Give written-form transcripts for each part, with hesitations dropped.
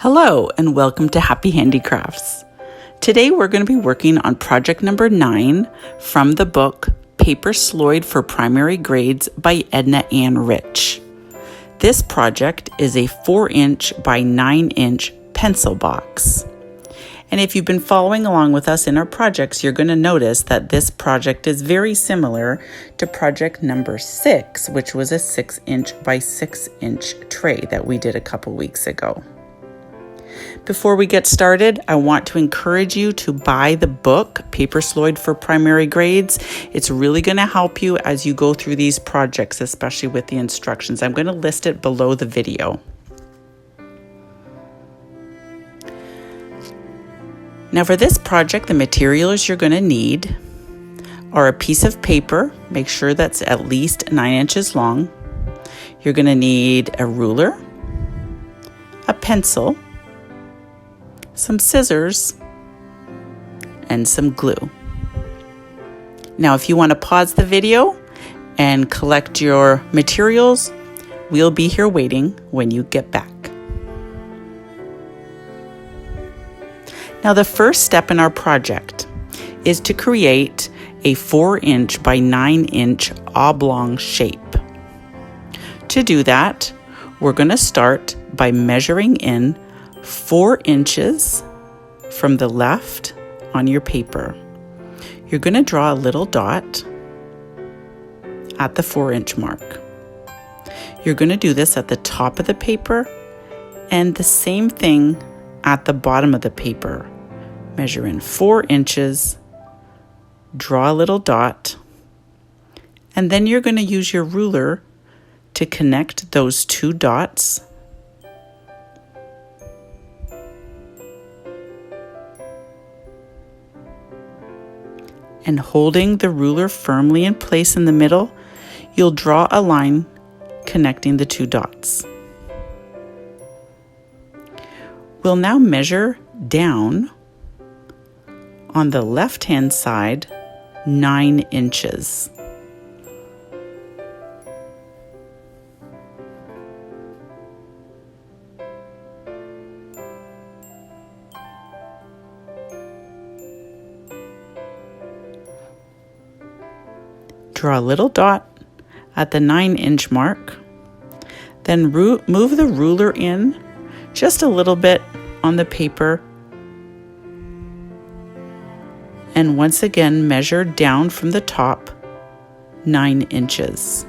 Hello and welcome to Happy Handicrafts. Today we're going to be working on project number 9 from the book Paper Sloyd for Primary Grades by Ednah Anne Rich. This project is a 4-inch by 9-inch pencil box. And if you've been following along with us in our projects, you're going to notice that this project is very similar to project number 6, which was a 6-inch by 6-inch tray that we did a couple weeks ago. Before we get started, I want to encourage you to buy the book, Paper Sloyd for Primary Grades. It's really going to help you as you go through these projects, especially with the instructions. I'm going to list it below the video. Now for this project, the materials you're going to need are a piece of paper. Make sure that's at least 9 inches long. You're going to need a ruler, a pencil, some scissors, and some glue. Now, if you want to pause the video and collect your materials, we'll be here waiting when you get back. Now, the first step in our project is to create a 4-inch by 9-inch oblong shape. To do that, we're going to start by measuring in 4 inches from the left on your paper. You're going to draw a little dot at the 4-inch mark. You're going to do this at the top of the paper and the same thing at the bottom of the paper. Measure in 4 inches, draw a little dot, and then you're going to use your ruler to connect those 2 dots . And holding the ruler firmly in place in the middle, you'll draw a line connecting the 2 dots. We'll now measure down on the left-hand side 9 inches. Draw a little dot at the 9-inch mark, then move the ruler in just a little bit on the paper, and once again measure down from the top 9 inches.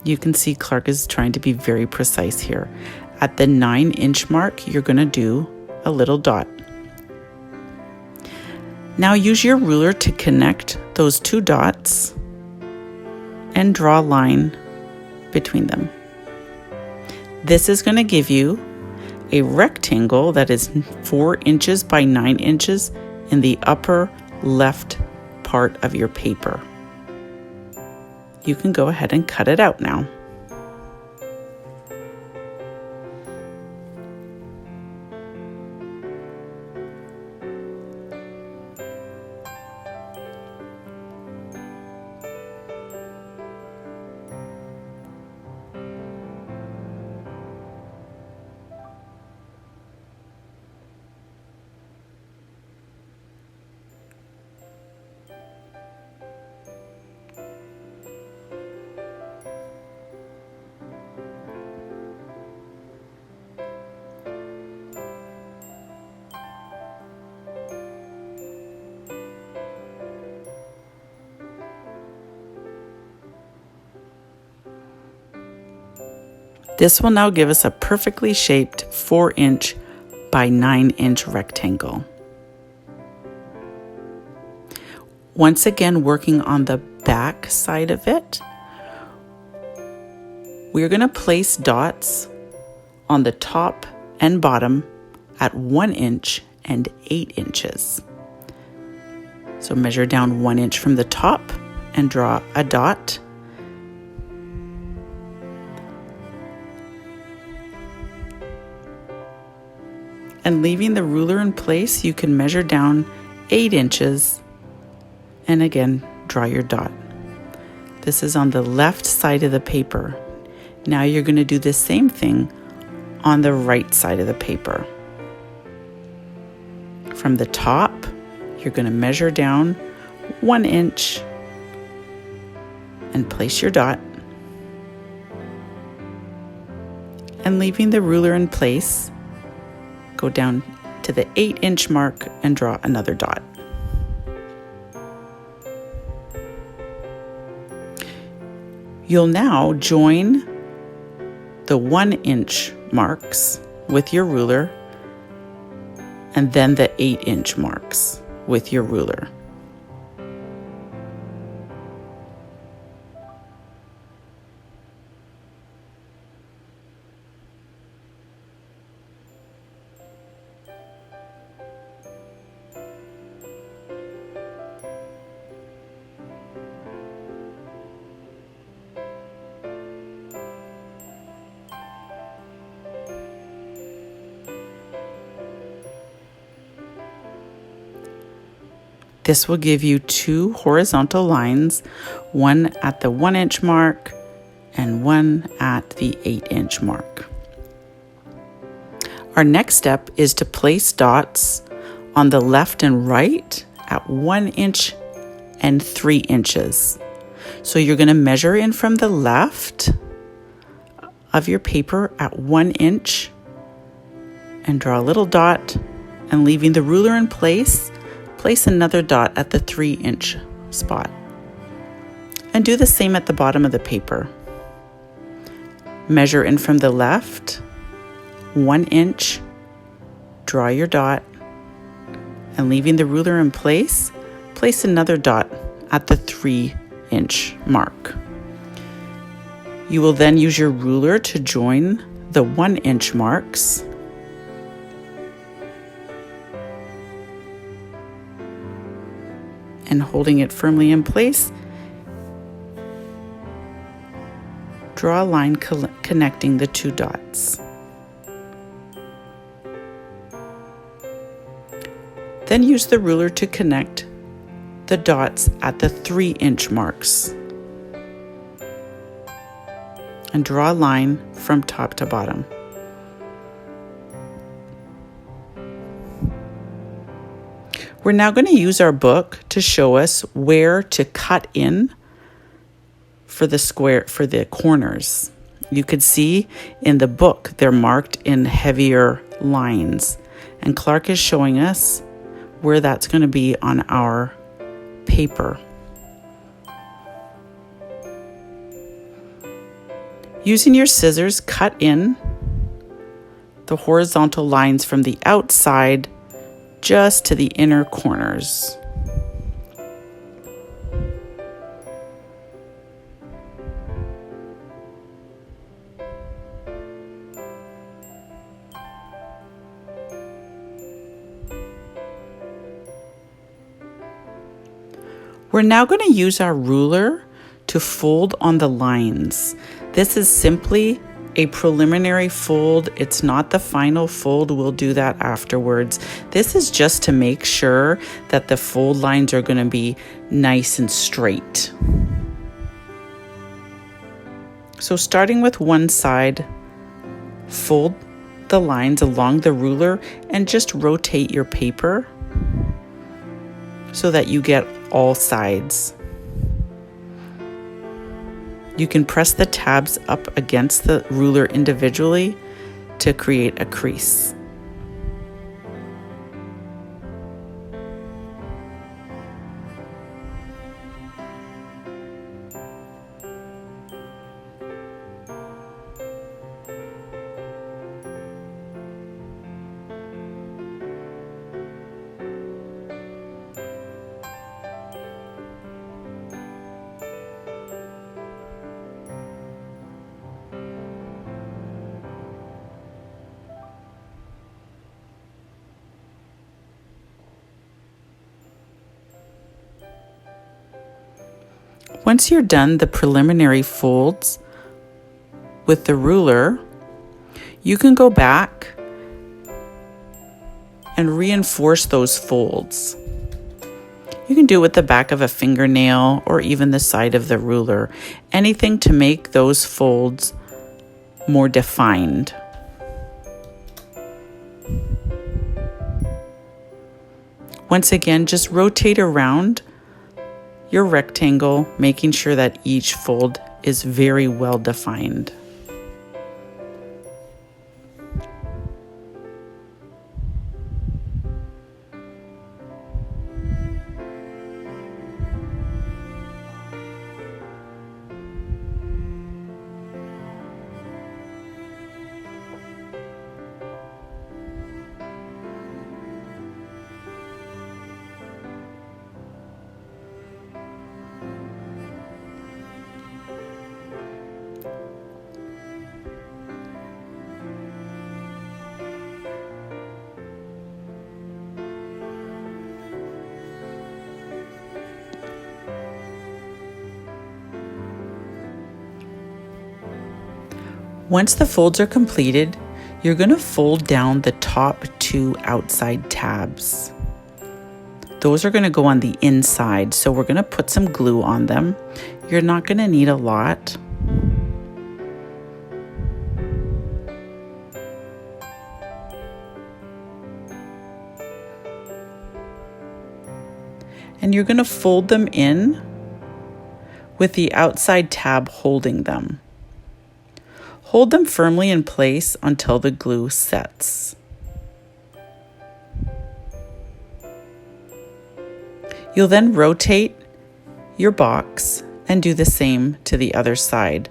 You can see Clark is trying to be very precise here. At the 9-inch mark, you're going to do a little dot. Now use your ruler to connect those 2 dots and draw a line between them. This is going to give you a rectangle that is 4 inches by 9 inches in the upper left part of your paper. You can go ahead and cut it out now. This will now give us a perfectly shaped 4-inch by 9-inch rectangle. Once again, working on the back side of it, we're going to place dots on the top and bottom at 1 inch and 8 inches. So measure down 1 inch from the top and draw a dot. And leaving the ruler in place, you can measure down 8 inches and again draw your dot. This is on the left side of the paper. Now you're going to do the same thing on the right side of the paper. From the top, you're going to measure down 1 inch and place your dot. And leaving the ruler in place, go down to the 8-inch mark and draw another dot. You'll now join the 1-inch marks with your ruler and then the 8-inch marks with your ruler. This will give you 2 horizontal lines, one at the 1-inch mark and one at the 8-inch mark. Our next step is to place dots on the left and right at 1 inch and 3 inches. So you're going to measure in from the left of your paper at 1 inch and draw a little dot, and leaving the ruler in place, place another dot at the 3-inch spot. And do the same at the bottom of the paper. Measure in from the left, 1 inch, draw your dot, and leaving the ruler in place, place another dot at the 3-inch mark. You will then use your ruler to join the 1-inch marks. And holding it firmly in place, draw a line connecting the 2 dots. Then use the ruler to connect the dots at the 3-inch marks. And draw a line from top to bottom. We're now going to use our book to show us where to cut in for the corners. You could see in the book they're marked in heavier lines, and Clark is showing us where that's going to be on our paper. Using your scissors, cut in the horizontal lines from the outside just to the inner corners. We're now going to use our ruler to fold on the lines. This is simply a preliminary fold. It's not the final fold. We'll do that afterwards. This is just to make sure that the fold lines are going to be nice and straight. So starting with one side, fold the lines along the ruler and just rotate your paper so that you get all sides. You can press the tabs up against the ruler individually to create a crease. Once you're done the preliminary folds with the ruler, you can go back and reinforce those folds. You can do it with the back of a fingernail or even the side of the ruler. Anything to make those folds more defined. Once again, just rotate around your rectangle, making sure that each fold is very well defined. Once the folds are completed, you're going to fold down the top 2 outside tabs. Those are going to go on the inside, so we're going to put some glue on them. You're not going to need a lot. And you're going to fold them in with the outside tab holding them. Hold them firmly in place until the glue sets. You'll then rotate your box and do the same to the other side.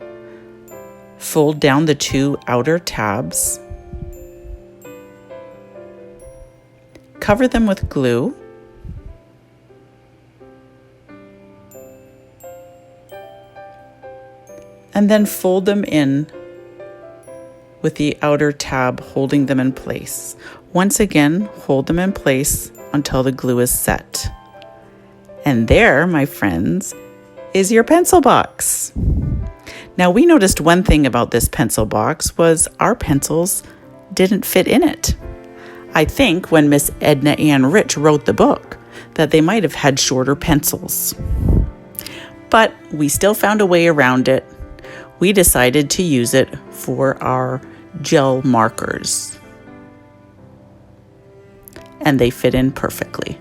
Fold down the 2 outer tabs. Cover them with glue. And then fold them in with the outer tab holding them in place. Once again, hold them in place until the glue is set. And there, my friends, is your pencil box. Now, we noticed one thing about this pencil box was our pencils didn't fit in it. I think when Miss Ednah Anne Rich wrote the book that they might have had shorter pencils. But we still found a way around it. We decided to use it for our gel markers. And they fit in perfectly.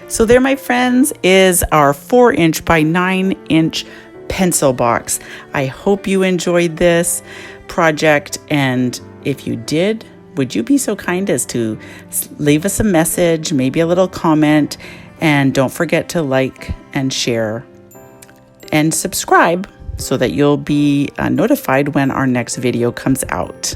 So there, my friends, is our 4-inch by 9-inch pencil box. I hope you enjoyed this project, and if you did, would you be so kind as to leave us a message, maybe a little comment, and don't forget to like and share and subscribe so that you'll be notified when our next video comes out.